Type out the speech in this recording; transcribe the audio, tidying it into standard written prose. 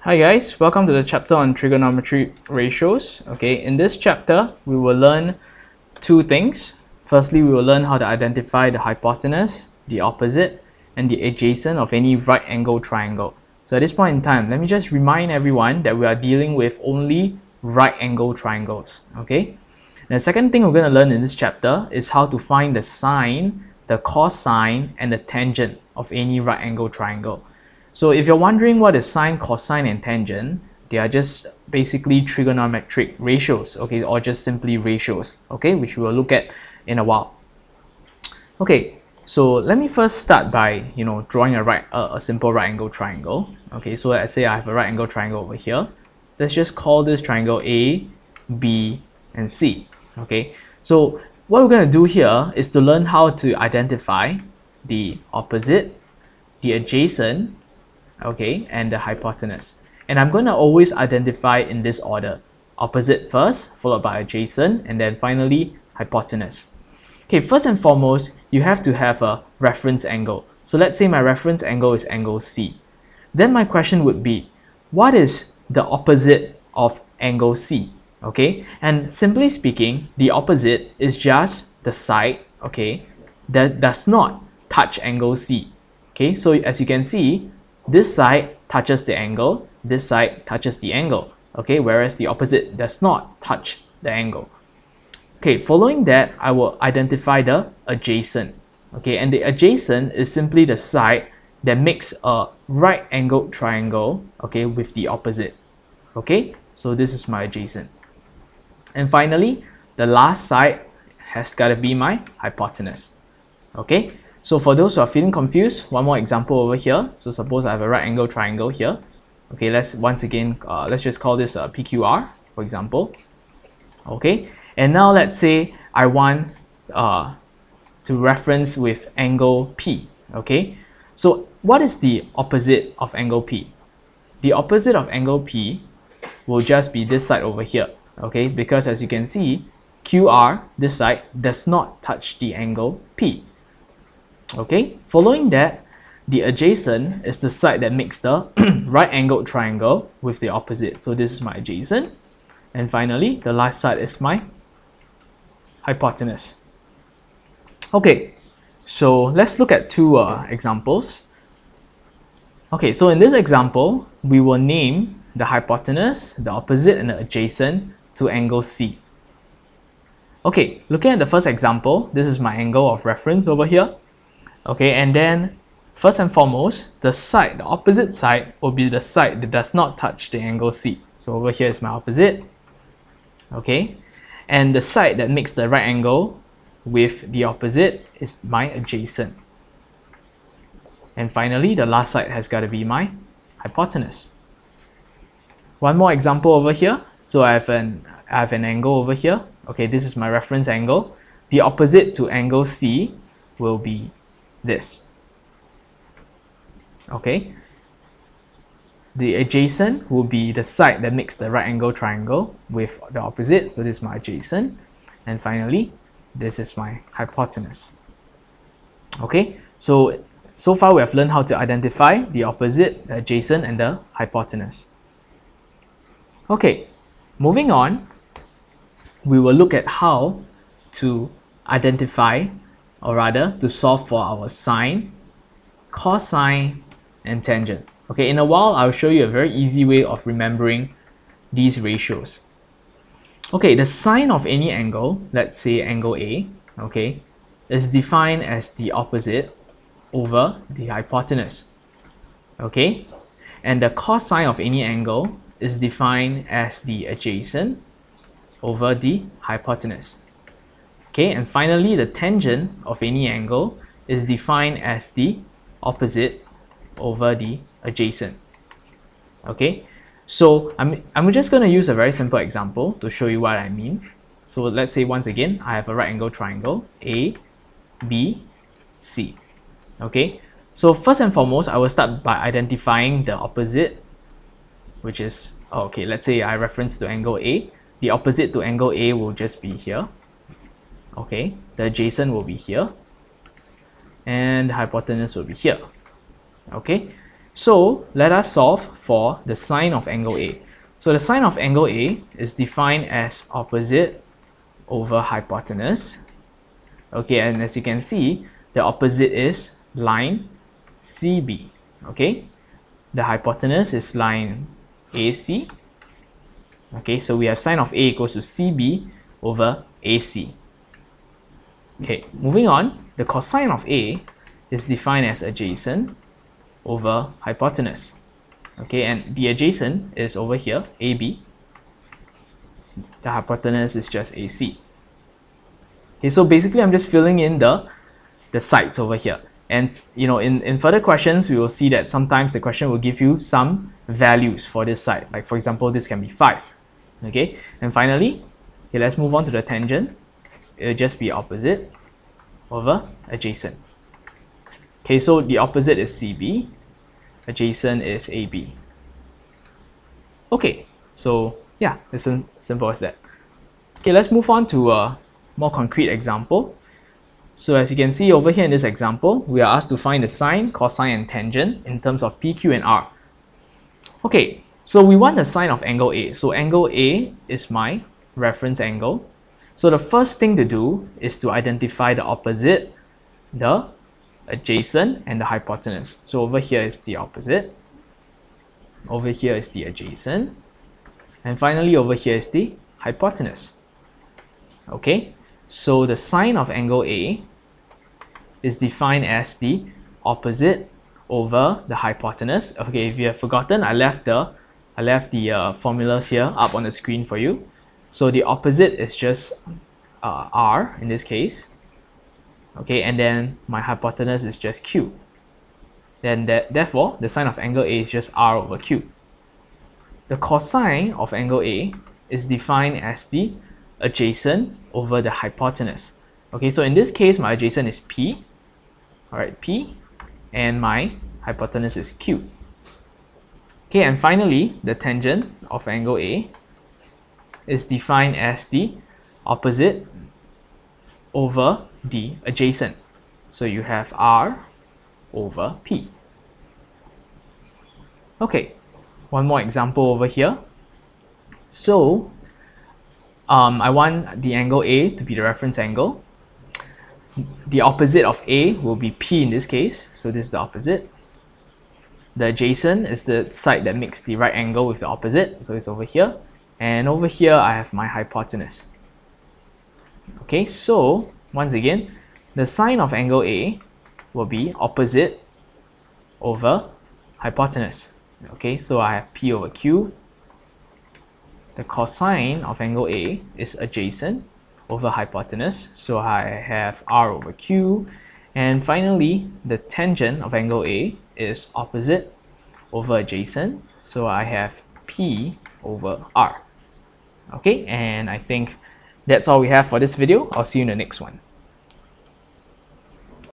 Hi guys, welcome to the chapter on trigonometry ratios. Okay, in this chapter, we will learn two things. Firstly, we will learn how to identify the hypotenuse, the opposite, and the adjacent of any right angle triangle. So at this point in time, let me just remind everyone that we are dealing with only right angle triangles. Okay, and the second thing we're going to learn in this chapter is how to find the sine, the cosine, and the tangent of any right angle triangle. So if you're wondering what is sine, cosine, and tangent, they are just basically trigonometric ratios, okay, or just simply ratios, okay, which we will look at in a while. Okay, so let me first start by drawing a simple right angle triangle. Okay, so let's say I have a right angle triangle over here. Let's just call this triangle A, B, and C. Okay, so what we're going to do here is to learn how to identify the opposite, the adjacent, okay, and the hypotenuse. And I'm going to always identify in this order: opposite first, followed by adjacent, and then finally hypotenuse. Okay, first and foremost, you have to have a reference angle. So let's say my reference angle is angle C. Then my question would be, what is the opposite of angle C? Okay, and simply speaking, the opposite is just the side, okay, that does not touch angle C. Okay, so as you can see, this side touches the angle, this side touches the angle, okay, whereas the opposite does not touch the angle. Okay, following that, I will identify the adjacent. Okay, and the adjacent is simply the side that makes a right angled triangle, okay, with the opposite. Okay, so this is my adjacent. And finally, the last side has got to be my hypotenuse. Okay, so for those who are feeling confused, one more example over here. So suppose I have a right angle triangle here. Okay, let's just call this a PQR, for example. Okay, and now let's say I want to reference with angle P. Okay, so what is the opposite of angle P? The opposite of angle P will just be this side over here. Okay, because as you can see, QR, this side, does not touch the angle P. Okay, following that, the adjacent is the side that makes the right angled triangle with the opposite. So this is my adjacent. And finally, the last side is my hypotenuse. Okay, so let's look at two examples. Okay, so in this example, we will name the hypotenuse, the opposite, and the adjacent to angle C. Okay, looking at the first example, this is my angle of reference over here. Okay, and then first and foremost, the opposite side will be the side that does not touch the angle C. So over here is my opposite. Okay, and the side that makes the right angle with the opposite is my adjacent. And finally, the last side has got to be my hypotenuse. One more example over here. So I have an angle over here. Okay, this is my reference angle. The opposite to angle C will be this. Okay, the adjacent will be the side that makes the right angle triangle with the opposite. So this is my adjacent. And finally, this is my hypotenuse. Okay, so far we have learned how to identify the opposite, the adjacent, and the hypotenuse. Okay, moving on, we will look at how to identify, or rather to solve for our sine, cosine, and tangent. Okay, in a while I'll show you a very easy way of remembering these ratios. Okay, the sine of any angle, let's say angle A, okay, is defined as the opposite over the hypotenuse. Okay, and the cosine of any angle is defined as the adjacent over the hypotenuse. Okay, and finally, the tangent of any angle is defined as the opposite over the adjacent. Okay, so I'm just going to use a very simple example to show you what I mean. So let's say once again, I have a right angle triangle, A, B, C. Okay, so first and foremost, I will start by identifying the opposite, which is, okay, let's say I reference to angle A. The opposite to angle A will just be here. Okay, the adjacent will be here, and the hypotenuse will be here. Okay, So let us solve for the sine of angle A. So the sine of angle A is defined as opposite over hypotenuse. Okay, and as you can see, the opposite is line CB. Okay, the hypotenuse is line AC. Okay, so we have sine of A equals to CB over AC. Okay, moving on, the cosine of A is defined as adjacent over hypotenuse. Okay, and the adjacent is over here, AB. The hypotenuse is just AC. Okay, so basically I'm just filling in the sides over here. And in further questions, we will see that sometimes the question will give you some values for this side. Like for example, this can be 5. Okay, and finally, okay, let's move on to the tangent. It will just be opposite over adjacent. Okay, so the opposite is CB, adjacent is AB. Okay, so yeah, it's as simple as that. Okay, let's move on to a more concrete example. So as you can see over here in this example, we are asked to find the sine, cosine, and tangent in terms of P, Q, and R. Okay, so we want the sine of angle A. So angle A is my reference angle. So the first thing to do is to identify the opposite, the adjacent, and the hypotenuse. So over here is the opposite, over here is the adjacent, and finally over here is the hypotenuse. Okay, so the sine of angle A is defined as the opposite over the hypotenuse. Okay, if you have forgotten, I left the formulas here up on the screen for you. So the opposite is just R in this case. Okay, and then my hypotenuse is just Q. Then therefore, the sine of angle A is just R over Q. The cosine of angle A is defined as the adjacent over the hypotenuse. Okay, so in this case, my adjacent is P. Alright, P, and my hypotenuse is Q. Okay, and finally, the tangent of angle A is defined as the opposite over the adjacent. So you have R over P. Okay, one more example over here. So I want the angle A to be the reference angle. The opposite of A will be P in this case, so this is the opposite. The adjacent is the side that makes the right angle with the opposite, so it's over here. And over here I have my hypotenuse. Okay, so once again, the sine of angle A will be opposite over hypotenuse. Okay, so I have P over Q. The cosine of angle A is adjacent over hypotenuse, so I have R over Q. And finally, the tangent of angle A is opposite over adjacent, so I have P over R. Okay, and I think that's all we have for this video. I'll see you in the next one.